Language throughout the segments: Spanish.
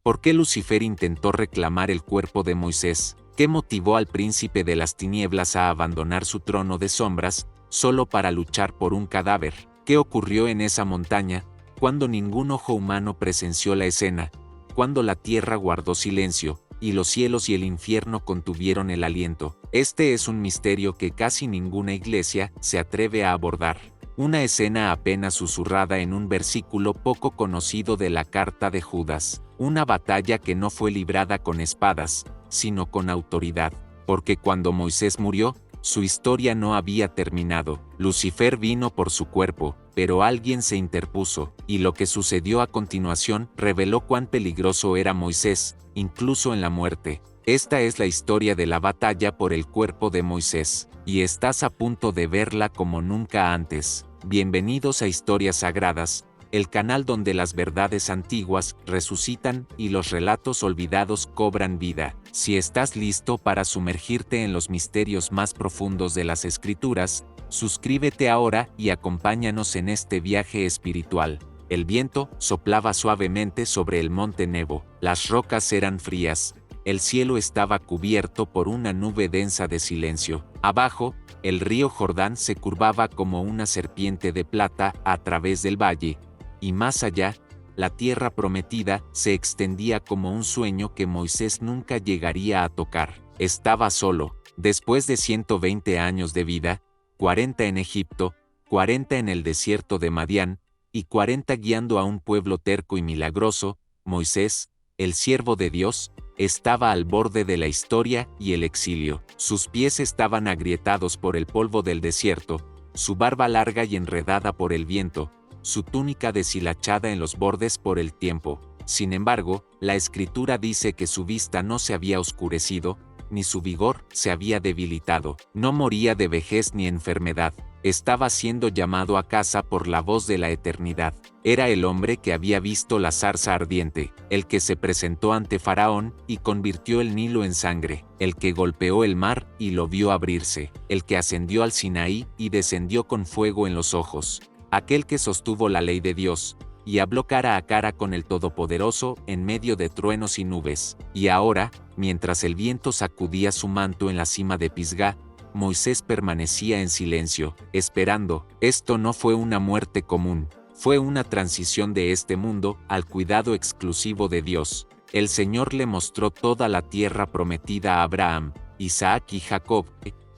¿Por qué Lucifer intentó reclamar el cuerpo de Moisés? ¿Qué motivó al príncipe de las tinieblas a abandonar su trono de sombras, solo para luchar por un cadáver? ¿Qué ocurrió en esa montaña, cuando ningún ojo humano presenció la escena, cuando la tierra guardó silencio, y los cielos y el infierno contuvieron el aliento? Este es un misterio que casi ninguna iglesia se atreve a abordar. Una escena apenas susurrada en un versículo poco conocido de la carta de Judas. Una batalla que no fue librada con espadas, sino con autoridad. Porque cuando Moisés murió, su historia no había terminado. Lucifer vino por su cuerpo, pero alguien se interpuso, y lo que sucedió a continuación reveló cuán peligroso era Moisés, incluso en la muerte. Esta es la historia de la batalla por el cuerpo de Moisés, y estás a punto de verla como nunca antes. Bienvenidos a Historias Sagradas, el canal donde las verdades antiguas resucitan y los relatos olvidados cobran vida. Si estás listo para sumergirte en los misterios más profundos de las Escrituras, suscríbete ahora y acompáñanos en este viaje espiritual. El viento soplaba suavemente sobre el monte Nebo, las rocas eran frías, el cielo estaba cubierto por una nube densa de silencio. Abajo, el río Jordán se curvaba como una serpiente de plata a través del valle, y más allá, la tierra prometida se extendía como un sueño que Moisés nunca llegaría a tocar. Estaba solo, después de 120 años de vida, 40 en Egipto, 40 en el desierto de Madián, y 40 guiando a un pueblo terco y milagroso. Moisés, el siervo de Dios, estaba al borde de la historia y el exilio. Sus pies estaban agrietados por el polvo del desierto, su barba larga y enredada por el viento, su túnica deshilachada en los bordes por el tiempo. Sin embargo, la Escritura dice que su vista no se había oscurecido, ni su vigor se había debilitado. No moría de vejez ni enfermedad. Estaba siendo llamado a casa por la voz de la eternidad. Era el hombre que había visto la zarza ardiente, el que se presentó ante Faraón y convirtió el Nilo en sangre, el que golpeó el mar y lo vio abrirse, el que ascendió al Sinaí y descendió con fuego en los ojos, aquel que sostuvo la ley de Dios, y habló cara a cara con el Todopoderoso en medio de truenos y nubes. Y ahora, mientras el viento sacudía su manto en la cima de Pisgá, Moisés permanecía en silencio, esperando. Esto no fue una muerte común, fue una transición de este mundo al cuidado exclusivo de Dios. El Señor le mostró toda la tierra prometida a Abraham, Isaac y Jacob,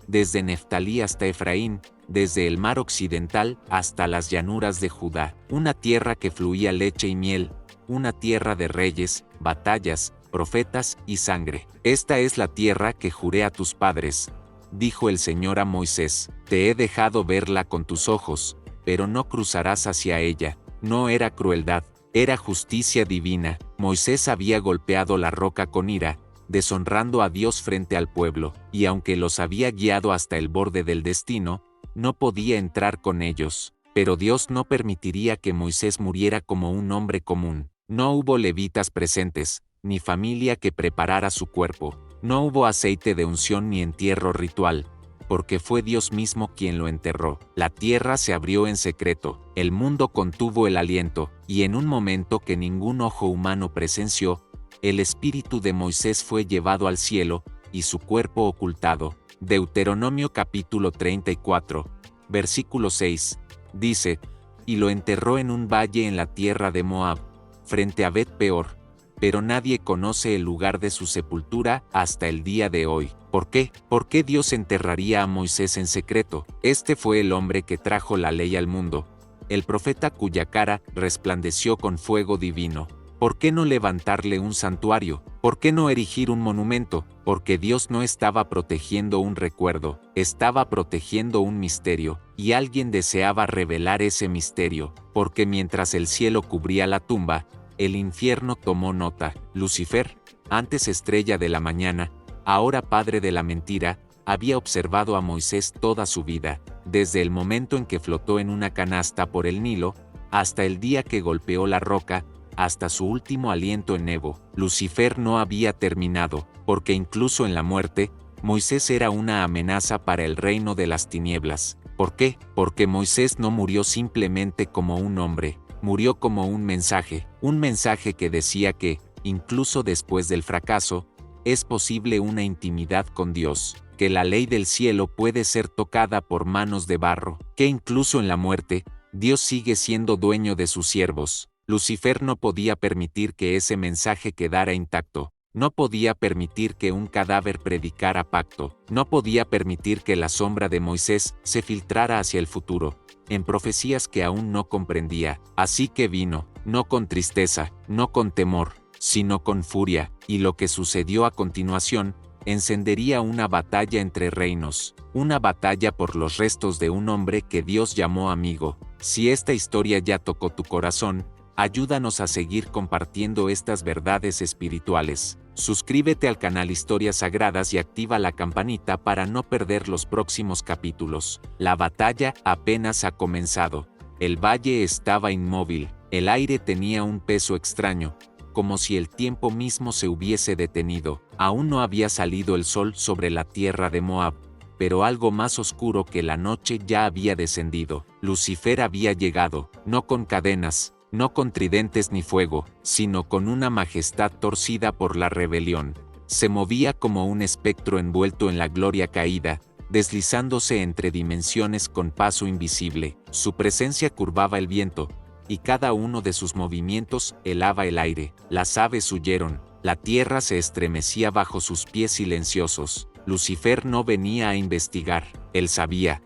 desde Neftalí hasta Efraín, desde el mar occidental hasta las llanuras de Judá, una tierra que fluía leche y miel, una tierra de reyes, batallas, profetas y sangre. Esta es la tierra que juré a tus padres, dijo el Señor a Moisés, te he dejado verla con tus ojos, pero no cruzarás hacia ella. No era crueldad, era justicia divina. Moisés había golpeado la roca con ira, deshonrando a Dios frente al pueblo, y aunque los había guiado hasta el borde del destino, no podía entrar con ellos. Pero Dios no permitiría que Moisés muriera como un hombre común. No hubo levitas presentes, ni familia que preparara su cuerpo. No hubo aceite de unción ni entierro ritual, porque fue Dios mismo quien lo enterró. La tierra se abrió en secreto, el mundo contuvo el aliento, y en un momento que ningún ojo humano presenció, el espíritu de Moisés fue llevado al cielo, y su cuerpo ocultado. Deuteronomio capítulo 34, versículo 6, dice, y lo enterró en un valle en la tierra de Moab, frente a Bet-peor. Pero nadie conoce el lugar de su sepultura hasta el día de hoy. ¿Por qué? ¿Por qué Dios enterraría a Moisés en secreto? Este fue el hombre que trajo la ley al mundo, el profeta cuya cara resplandeció con fuego divino. ¿Por qué no levantarle un santuario? ¿Por qué no erigir un monumento? Porque Dios no estaba protegiendo un recuerdo, estaba protegiendo un misterio, y alguien deseaba revelar ese misterio, porque mientras el cielo cubría la tumba, el infierno tomó nota. Lucifer, antes estrella de la mañana, ahora padre de la mentira, había observado a Moisés toda su vida, desde el momento en que flotó en una canasta por el Nilo, hasta el día que golpeó la roca, hasta su último aliento en Nebo. Lucifer no había terminado, porque incluso en la muerte, Moisés era una amenaza para el reino de las tinieblas. ¿Por qué? Porque Moisés no murió simplemente como un hombre. Murió como un mensaje que decía que, incluso después del fracaso, es posible una intimidad con Dios, que la ley del cielo puede ser tocada por manos de barro, que incluso en la muerte, Dios sigue siendo dueño de sus siervos. Lucifer no podía permitir que ese mensaje quedara intacto. No podía permitir que un cadáver predicara pacto. No podía permitir que la sombra de Moisés se filtrara hacia el futuro, en profecías que aún no comprendía. Así que vino, no con tristeza, no con temor, sino con furia, y lo que sucedió a continuación, encendería una batalla entre reinos, una batalla por los restos de un hombre que Dios llamó amigo. Si esta historia ya tocó tu corazón, ayúdanos a seguir compartiendo estas verdades espirituales. Suscríbete al canal Historias Sagradas y activa la campanita para no perder los próximos capítulos. La batalla apenas ha comenzado. El valle estaba inmóvil, el aire tenía un peso extraño, como si el tiempo mismo se hubiese detenido. Aún no había salido el sol sobre la tierra de Moab, pero algo más oscuro que la noche ya había descendido. Lucifer había llegado, no con cadenas, no con tridentes ni fuego, sino con una majestad torcida por la rebelión. Se movía como un espectro envuelto en la gloria caída, deslizándose entre dimensiones con paso invisible. Su presencia curvaba el viento, y cada uno de sus movimientos helaba el aire. Las aves huyeron, la tierra se estremecía bajo sus pies silenciosos. Lucifer no venía a investigar, él sabía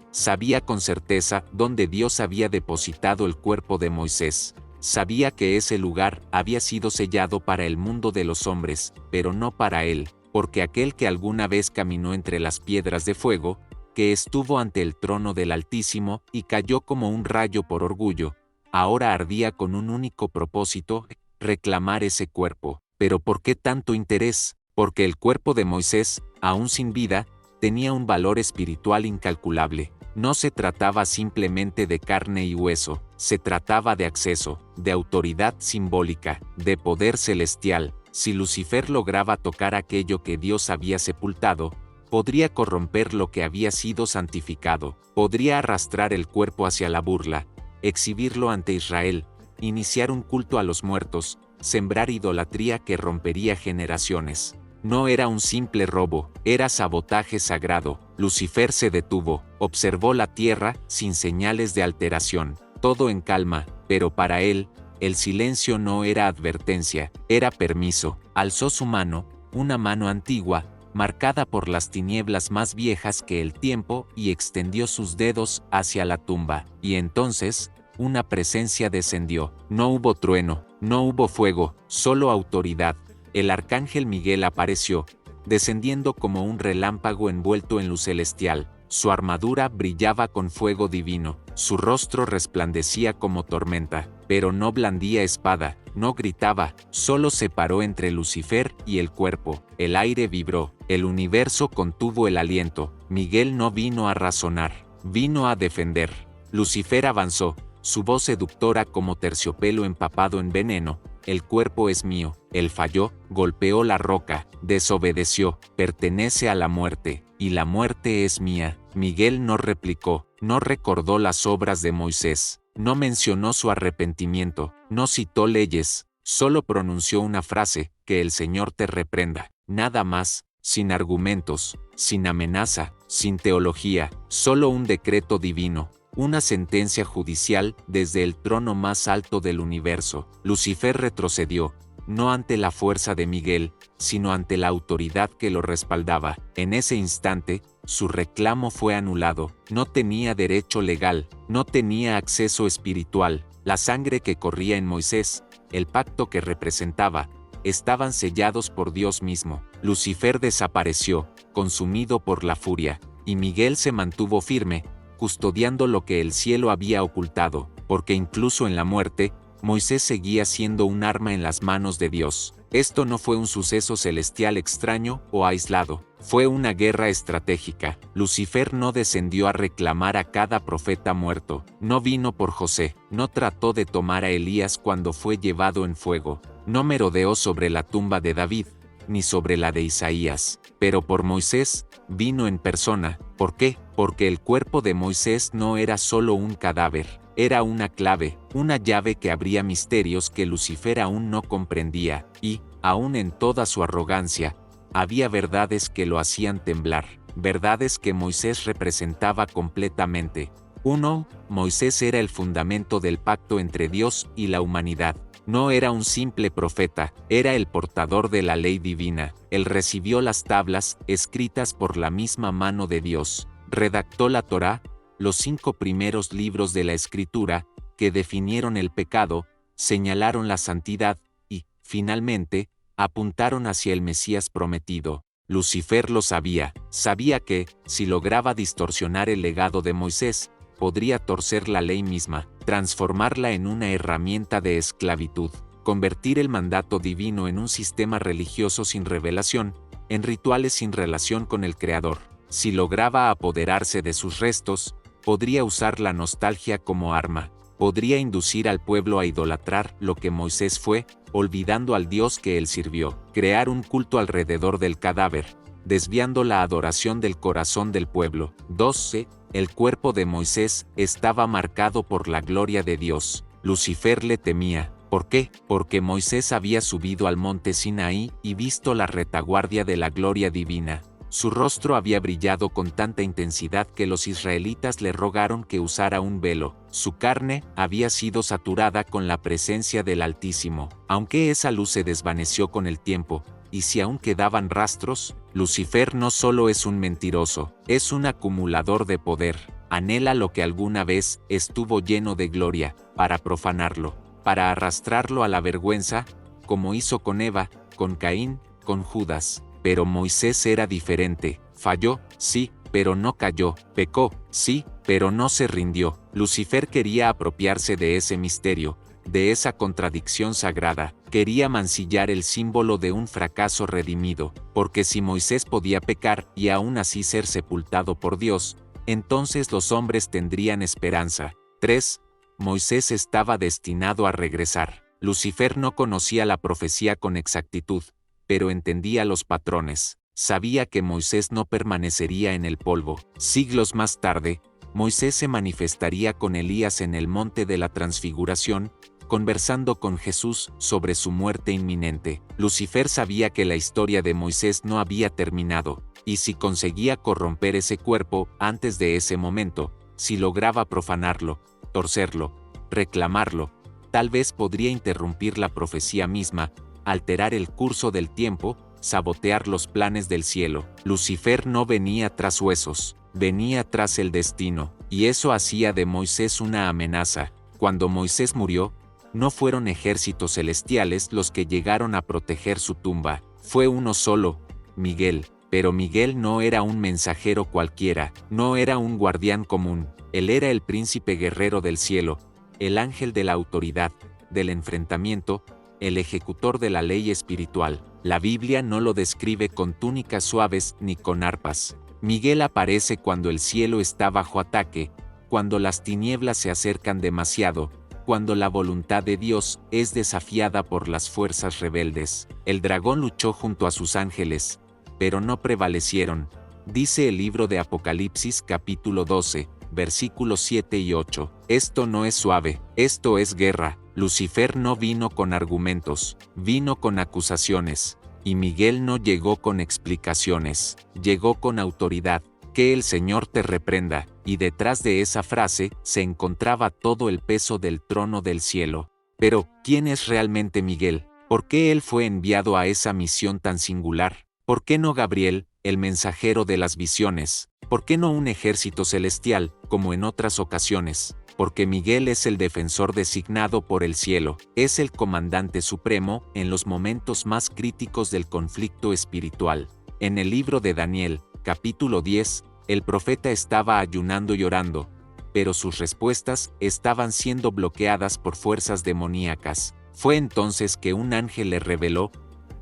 con certeza dónde Dios había depositado el cuerpo de Moisés. Sabía que ese lugar había sido sellado para el mundo de los hombres, pero no para él, porque aquel que alguna vez caminó entre las piedras de fuego, que estuvo ante el trono del Altísimo y cayó como un rayo por orgullo, ahora ardía con un único propósito: reclamar ese cuerpo. ¿Pero por qué tanto interés? Porque el cuerpo de Moisés, aún sin vida, tenía un valor espiritual incalculable. No se trataba simplemente de carne y hueso, se trataba de acceso, de autoridad simbólica, de poder celestial. Si Lucifer lograba tocar aquello que Dios había sepultado, podría corromper lo que había sido santificado, podría arrastrar el cuerpo hacia la burla, exhibirlo ante Israel, iniciar un culto a los muertos, sembrar idolatría que rompería generaciones. No era un simple robo, era sabotaje sagrado. Lucifer se detuvo, observó la tierra sin señales de alteración, todo en calma, pero para él, el silencio no era advertencia, era permiso. Alzó su mano, una mano antigua, marcada por las tinieblas más viejas que el tiempo, y extendió sus dedos hacia la tumba. Y entonces, una presencia descendió. No hubo trueno, no hubo fuego, solo autoridad. El arcángel Miguel apareció, descendiendo como un relámpago envuelto en luz celestial. Su armadura brillaba con fuego divino, su rostro resplandecía como tormenta, pero no blandía espada, no gritaba, solo se paró entre Lucifer y el cuerpo. El aire vibró, el universo contuvo el aliento. Miguel no vino a razonar, vino a defender. Lucifer avanzó, su voz seductora como terciopelo empapado en veneno. El cuerpo es mío. Él falló, golpeó la roca, desobedeció, pertenece a la muerte, y la muerte es mía. Miguel no replicó, no recordó las obras de Moisés, no mencionó su arrepentimiento, no citó leyes, solo pronunció una frase: que el Señor te reprenda. Nada más, sin argumentos, sin amenaza, sin teología, solo un decreto divino. Una sentencia judicial desde el trono más alto del universo. Lucifer retrocedió, no ante la fuerza de Miguel, sino ante la autoridad que lo respaldaba. En ese instante, su reclamo fue anulado. No tenía derecho legal, no tenía acceso espiritual. La sangre que corría en Moisés, el pacto que representaba, estaban sellados por Dios mismo. Lucifer desapareció, consumido por la furia, y Miguel se mantuvo firme, custodiando lo que el cielo había ocultado, porque incluso en la muerte, Moisés seguía siendo un arma en las manos de Dios. Esto no fue un suceso celestial extraño o aislado, fue una guerra estratégica. Lucifer no descendió a reclamar a cada profeta muerto, no vino por José, no trató de tomar a Elías cuando fue llevado en fuego, no merodeó sobre la tumba de David, ni sobre la de Isaías, pero por Moisés, vino en persona. ¿Por qué? Porque el cuerpo de Moisés no era solo un cadáver, era una clave, una llave que abría misterios que Lucifer aún no comprendía, y, aún en toda su arrogancia, había verdades que lo hacían temblar, verdades que Moisés representaba completamente. 1. Moisés era el fundamento del pacto entre Dios y la humanidad. No era un simple profeta, era el portador de la ley divina. Él recibió las tablas, escritas por la misma mano de Dios. Redactó la Torá, los 5 primeros libros de la Escritura, que definieron el pecado, señalaron la santidad, y, finalmente, apuntaron hacia el Mesías prometido. Lucifer lo sabía, sabía que, si lograba distorsionar el legado de Moisés, podría torcer la ley misma, transformarla en una herramienta de esclavitud, convertir el mandato divino en un sistema religioso sin revelación, en rituales sin relación con el Creador. Si lograba apoderarse de sus restos, podría usar la nostalgia como arma, podría inducir al pueblo a idolatrar lo que Moisés fue, olvidando al Dios que él sirvió, crear un culto alrededor del cadáver, desviando la adoración del corazón del pueblo. 12. El cuerpo de Moisés estaba marcado por la gloria de Dios. Lucifer le temía. ¿Por qué? Porque Moisés había subido al monte Sinaí y visto la retaguardia de la gloria divina. Su rostro había brillado con tanta intensidad que los israelitas le rogaron que usara un velo. Su carne había sido saturada con la presencia del Altísimo. Aunque esa luz se desvaneció con el tiempo, y si aún quedaban rastros, Lucifer no solo es un mentiroso, es un acumulador de poder. Anhela lo que alguna vez estuvo lleno de gloria, para profanarlo, para arrastrarlo a la vergüenza, como hizo con Eva, con Caín, con Judas. Pero Moisés era diferente, falló, sí, pero no cayó, pecó, sí, pero no se rindió. Lucifer quería apropiarse de ese misterio, de esa contradicción sagrada, quería mancillar el símbolo de un fracaso redimido, porque si Moisés podía pecar y aún así ser sepultado por Dios, entonces los hombres tendrían esperanza. 3. Moisés estaba destinado a regresar. Lucifer no conocía la profecía con exactitud, pero entendía los patrones. Sabía que Moisés no permanecería en el polvo. Siglos más tarde, Moisés se manifestaría con Elías en el monte de la Transfiguración, conversando con Jesús sobre su muerte inminente. Lucifer sabía que la historia de Moisés no había terminado, y si conseguía corromper ese cuerpo antes de ese momento, si lograba profanarlo, torcerlo, reclamarlo, tal vez podría interrumpir la profecía misma, alterar el curso del tiempo, sabotear los planes del cielo. Lucifer no venía tras huesos, venía tras el destino, y eso hacía de Moisés una amenaza. Cuando Moisés murió, no fueron ejércitos celestiales los que llegaron a proteger su tumba, fue uno solo, Miguel. Pero Miguel no era un mensajero cualquiera, no era un guardián común, él era el príncipe guerrero del cielo, el ángel de la autoridad, del enfrentamiento, el ejecutor de la ley espiritual. La Biblia no lo describe con túnicas suaves ni con arpas. Miguel aparece cuando el cielo está bajo ataque, cuando las tinieblas se acercan demasiado, cuando la voluntad de Dios es desafiada por las fuerzas rebeldes. El dragón luchó junto a sus ángeles, pero no prevalecieron, dice el libro de Apocalipsis capítulo 12, versículos 7 y 8. Esto no es suave, esto es guerra. Lucifer no vino con argumentos, vino con acusaciones, y Miguel no llegó con explicaciones, llegó con autoridad. Que el Señor te reprenda, y detrás de esa frase se encontraba todo el peso del trono del cielo. Pero, ¿quién es realmente Miguel? ¿Por qué él fue enviado a esa misión tan singular? ¿Por qué no Gabriel, el mensajero de las visiones? ¿Por qué no un ejército celestial, como en otras ocasiones? Porque Miguel es el defensor designado por el cielo, es el comandante supremo en los momentos más críticos del conflicto espiritual. En el libro de Daniel, capítulo 10, el profeta estaba ayunando y orando, pero sus respuestas estaban siendo bloqueadas por fuerzas demoníacas. Fue entonces que un ángel le reveló: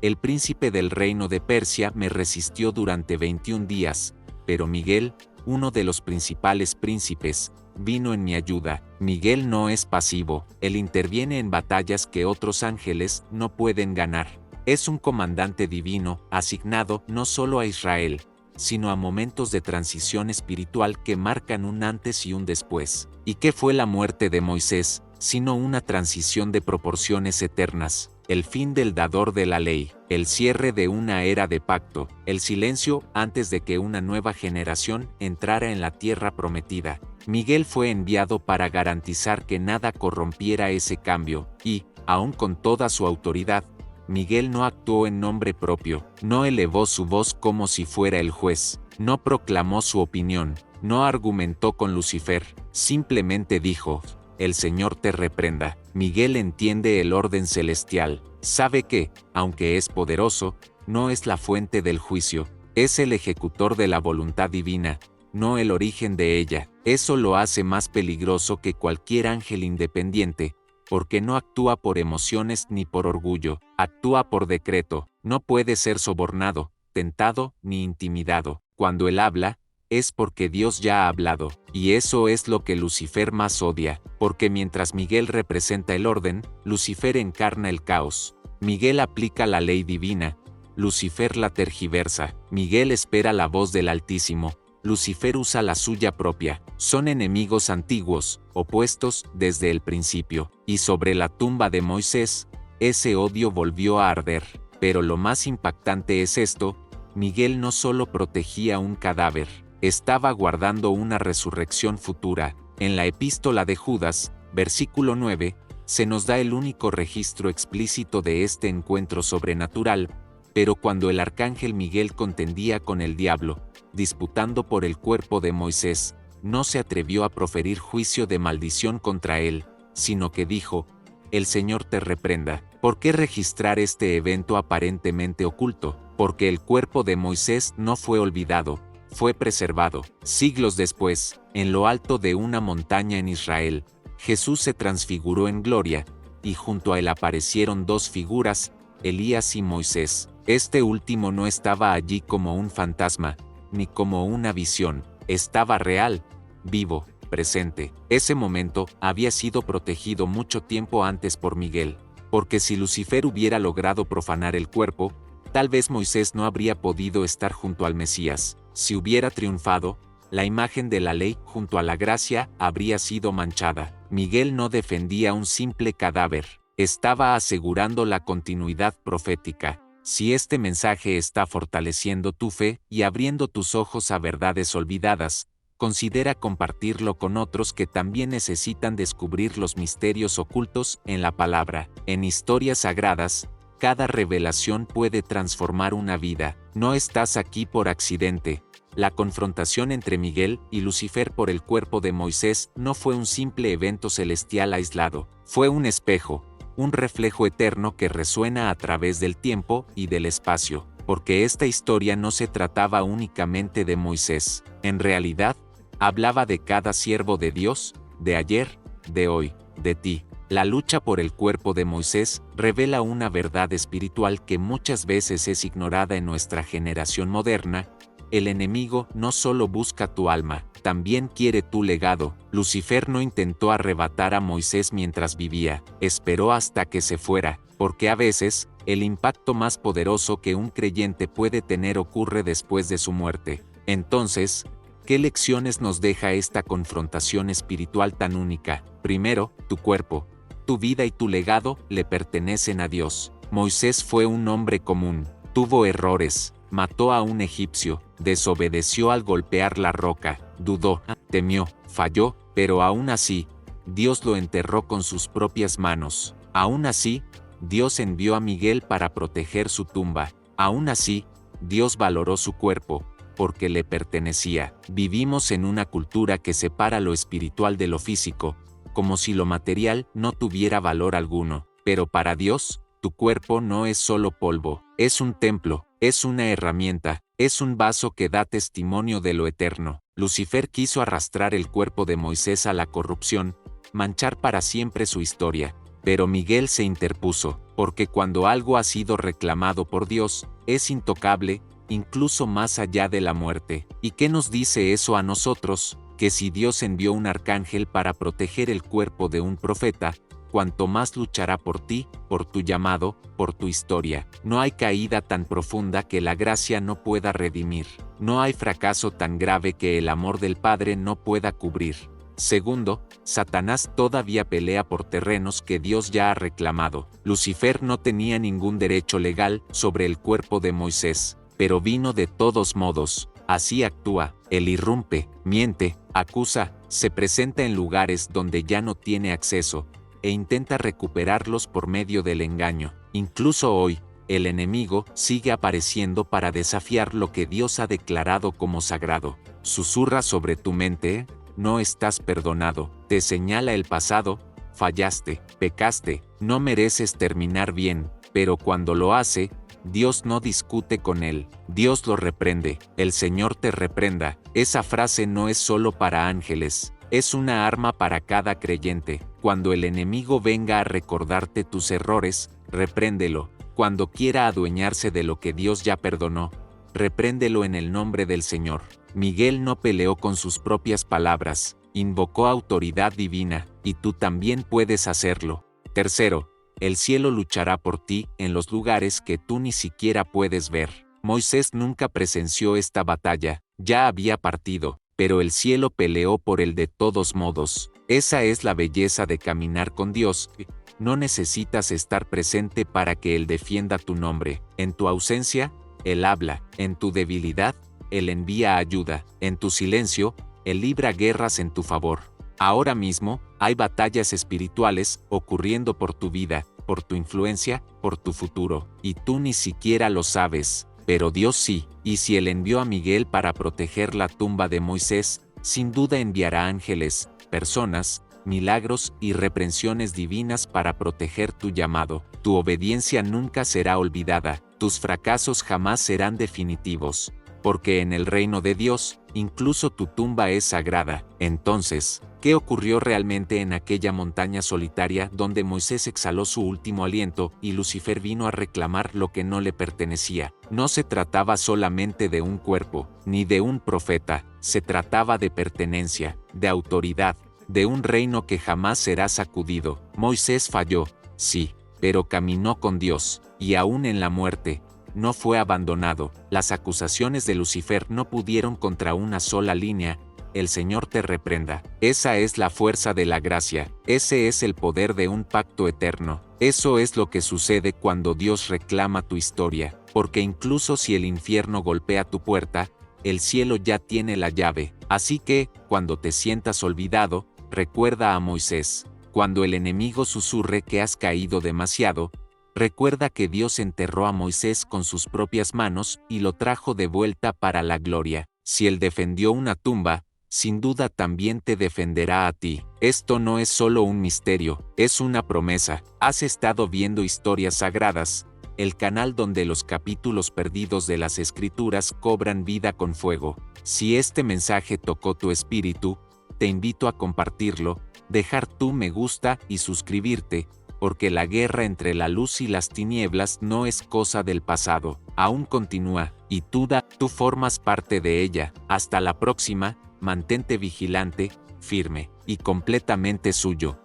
el príncipe del reino de Persia me resistió durante 21 días, pero Miguel, uno de los principales príncipes, vino en mi ayuda. Miguel no es pasivo, él interviene en batallas que otros ángeles no pueden ganar. Es un comandante divino, asignado no solo a Israel, sino a momentos de transición espiritual que marcan un antes y un después. ¿Y qué fue la muerte de Moisés, sino una transición de proporciones eternas? el fin del dador de la ley, el cierre de una era de pacto, el silencio antes de que una nueva generación entrara en la tierra prometida. Miguel fue enviado para garantizar que nada corrompiera ese cambio, y, aun con toda su autoridad, Miguel no actuó en nombre propio, no elevó su voz como si fuera el juez, no proclamó su opinión, no argumentó con Lucifer, simplemente dijo: el Señor te reprenda. Miguel entiende el orden celestial, sabe que, aunque es poderoso, no es la fuente del juicio, es el ejecutor de la voluntad divina, no el origen de ella. Eso lo hace más peligroso que cualquier ángel independiente, porque no actúa por emociones ni por orgullo, actúa por decreto, no puede ser sobornado, tentado ni intimidado. Cuando él habla, es porque Dios ya ha hablado, y eso es lo que Lucifer más odia, porque mientras Miguel representa el orden, Lucifer encarna el caos. Miguel aplica la ley divina, Lucifer la tergiversa. Miguel espera la voz del Altísimo, Lucifer usa la suya propia. Son enemigos antiguos, opuestos desde el principio, y sobre la tumba de Moisés, ese odio volvió a arder. Pero lo más impactante es esto: Miguel no solo protegía un cadáver, estaba guardando una resurrección futura. En la epístola de Judas, versículo 9, se nos da el único registro explícito de este encuentro sobrenatural, pero cuando el arcángel Miguel contendía con el diablo, disputando por el cuerpo de Moisés, no se atrevió a proferir juicio de maldición contra él, sino que dijo: el Señor te reprenda. ¿Por qué registrar este evento aparentemente oculto? Porque el cuerpo de Moisés no fue olvidado, fue preservado. Siglos después, en lo alto de una montaña en Israel, Jesús se transfiguró en gloria, y junto a él aparecieron dos figuras, Elías y Moisés. Este último no estaba allí como un fantasma, ni como una visión, estaba real, vivo, presente. Ese momento había sido protegido mucho tiempo antes por Miguel, porque si Lucifer hubiera logrado profanar el cuerpo, tal vez Moisés no habría podido estar junto al Mesías. Si hubiera triunfado, la imagen de la ley junto a la gracia habría sido manchada. Miguel no defendía un simple cadáver, estaba asegurando la continuidad profética. Si este mensaje está fortaleciendo tu fe y abriendo tus ojos a verdades olvidadas, considera compartirlo con otros que también necesitan descubrir los misterios ocultos en la palabra. En historias sagradas, cada revelación puede transformar una vida. No estás aquí por accidente. La confrontación entre Miguel y Lucifer por el cuerpo de Moisés no fue un simple evento celestial aislado, fue un espejo, un reflejo eterno que resuena a través del tiempo y del espacio, porque esta historia no se trataba únicamente de Moisés. En realidad, hablaba de cada siervo de Dios, de ayer, de hoy, de ti. La lucha por el cuerpo de Moisés revela una verdad espiritual que muchas veces es ignorada en nuestra generación moderna. El enemigo no solo busca tu alma, también quiere tu legado. Lucifer no intentó arrebatar a Moisés mientras vivía, esperó hasta que se fuera, porque a veces, el impacto más poderoso que un creyente puede tener ocurre después de su muerte. Entonces, ¿qué lecciones nos deja esta confrontación espiritual tan única? Primero, tu cuerpo, tu vida y tu legado le pertenecen a Dios. Moisés fue un hombre común, tuvo errores, mató a un egipcio, desobedeció al golpear la roca, dudó, temió, falló, pero aún así, Dios lo enterró con sus propias manos. Aún así, Dios envió a Miguel para proteger su tumba. Aún así, Dios valoró su cuerpo, porque le pertenecía. Vivimos en una cultura que separa lo espiritual de lo físico, como si lo material no tuviera valor alguno. Pero para Dios, tu cuerpo no es solo polvo, es un templo, es una herramienta, es un vaso que da testimonio de lo eterno. Lucifer quiso arrastrar el cuerpo de Moisés a la corrupción, manchar para siempre su historia. Pero Miguel se interpuso, porque cuando algo ha sido reclamado por Dios, es intocable, incluso más allá de la muerte. ¿Y qué nos dice eso a nosotros? Que si Dios envió un arcángel para proteger el cuerpo de un profeta, cuanto más luchará por ti, por tu llamado, por tu historia. No hay caída tan profunda que la gracia no pueda redimir. No hay fracaso tan grave que el amor del Padre no pueda cubrir. Segundo, Satanás todavía pelea por terrenos que Dios ya ha reclamado. Lucifer no tenía ningún derecho legal sobre el cuerpo de Moisés, pero vino de todos modos. Así actúa, él irrumpe, miente, acusa, se presenta en lugares donde ya no tiene acceso, e intenta recuperarlos por medio del engaño. Incluso hoy, el enemigo sigue apareciendo para desafiar lo que Dios ha declarado como sagrado. Susurra sobre tu mente: no estás perdonado, te señala el pasado, fallaste, pecaste, no mereces terminar bien, pero cuando lo hace, Dios no discute con él, Dios lo reprende, el Señor te reprenda. Esa frase no es solo para ángeles, es una arma para cada creyente. Cuando el enemigo venga a recordarte tus errores, repréndelo. Cuando quiera adueñarse de lo que Dios ya perdonó, repréndelo en el nombre del Señor. Miguel no peleó con sus propias palabras, invocó autoridad divina, y tú también puedes hacerlo. Tercero, el cielo luchará por ti en los lugares que tú ni siquiera puedes ver. Moisés nunca presenció esta batalla, ya había partido, pero el cielo peleó por él de todos modos. Esa es la belleza de caminar con Dios. No necesitas estar presente para que Él defienda tu nombre. En tu ausencia, Él habla. En tu debilidad, Él envía ayuda. En tu silencio, Él libra guerras en tu favor. Ahora mismo, hay batallas espirituales ocurriendo por tu vida, por tu influencia, por tu futuro, y tú ni siquiera lo sabes, pero Dios sí. Y si Él envió a Miguel para proteger la tumba de Moisés, sin duda enviará ángeles, personas, milagros y reprensiones divinas para proteger tu llamado. Tu obediencia nunca será olvidada, tus fracasos jamás serán definitivos, porque en el reino de Dios, incluso tu tumba es sagrada. Entonces, ¿qué ocurrió realmente en aquella montaña solitaria donde Moisés exhaló su último aliento y Lucifer vino a reclamar lo que no le pertenecía? No se trataba solamente de un cuerpo, ni de un profeta, se trataba de pertenencia, de autoridad, de un reino que jamás será sacudido. Moisés falló, sí, pero caminó con Dios, y aún en la muerte, no fue abandonado. Las acusaciones de Lucifer no pudieron contra una sola línea. El Señor te reprenda. Esa es la fuerza de la gracia, ese es el poder de un pacto eterno. Eso es lo que sucede cuando Dios reclama tu historia, porque incluso si el infierno golpea tu puerta, el cielo ya tiene la llave. Así que, cuando te sientas olvidado, recuerda a Moisés. Cuando el enemigo susurre que has caído demasiado, recuerda que Dios enterró a Moisés con sus propias manos y lo trajo de vuelta para la gloria. Si Él defendió una tumba, sin duda también te defenderá a ti. Esto no es solo un misterio, es una promesa. Has estado viendo Historias Sagradas, el canal donde los capítulos perdidos de las Escrituras cobran vida con fuego. Si este mensaje tocó tu espíritu, te invito a compartirlo, dejar tu me gusta y suscribirte, porque la guerra entre la luz y las tinieblas no es cosa del pasado, aún continúa, y tú formas parte de ella. Hasta la próxima, mantente vigilante, firme, y completamente suyo.